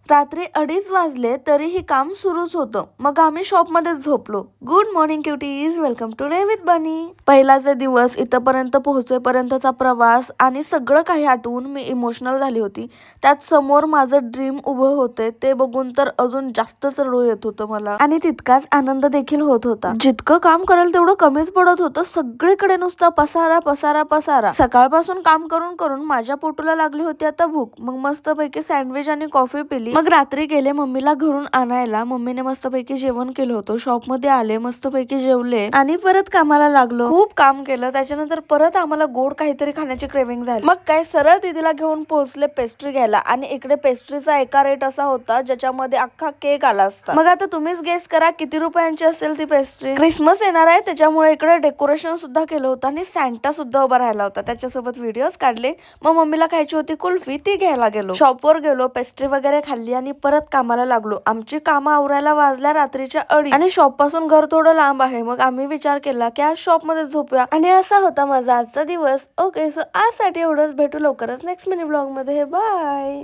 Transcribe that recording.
रात्री 2:30 वाजले तरीही काम सुरूच होतं. मग आम्ही शॉपमध्येच झोपलो. Good morning cuties, welcome to day with Bunny. पहिलाचे दिवस, इथपर्यंत पोहोचेपर्यंतचा प्रवास आणि सगळं काही आठवून मी इमोशनल झाली होती. त्यात समोर माझं ड्रीम उभं होते ते बघून तर अजून जास्तच रडू येत होतं मला. आणि तितकाच आनंद देखील होत होता. जितकं काम करेल तेवढं कमीच पडत होतं. सगळीकडे नुसता पसारा पसारा पसारा. सकाळपासून काम करून करून माझ्या पोटूला लागली होती आता भूक. मग मस्तपैकी सँडविच आणि कॉफी पिली. मग रात्री गेले मम्मीला घरून आणायला. मम्मीने मस्तपैकी जेवण केलं होतं. शॉप मध्ये आले, मस्तपैकी जेवले आणि परत कामाला लागलो. खूप काम केलं. त्याच्यानंतर परत आम्हाला गोड काहीतरी खाण्याची क्रेविंग झाली. मग काय, सरळ दीदीला घेऊन पोहोचले पेस्ट्री घ्यायला. आणि इकडे पेस्ट्रीचा एका रेट असा होता ज्याच्यामध्ये अख्खा केक आला असता. मग आता तुम्हीच गेस करा किती रुपयांची असेल ती पेस्ट्री. क्रिसमस येणार आहे त्याच्यामुळे इकडे डेकोरेशन सुद्धा केलं होतं आणि सॅन्टा सुद्धा उभा राहिला होता. त्याच्यासोबत व्हिडिओज काढले. मग मम्मीला खायची होती कुल्फी, ती घ्यायला गेलो. शॉपवर गेलो, पेस्ट्री वगैरे खाल्ली आणि परत कामाला लागलो. आमची कामं आवरायला वाजल्या रात्रीच्या 2:30 आणि शॉप पासून घर थोडं लांब आहे. मग आम्ही विचार केला की आज शॉप मध्ये झोपूया आणि असा होता माझा आजचा दिवस. ओके, सो आजसाठी एवढंच. भेटू लवकरच नेक्स्ट मिनी ब्लॉग मध्ये. बाय.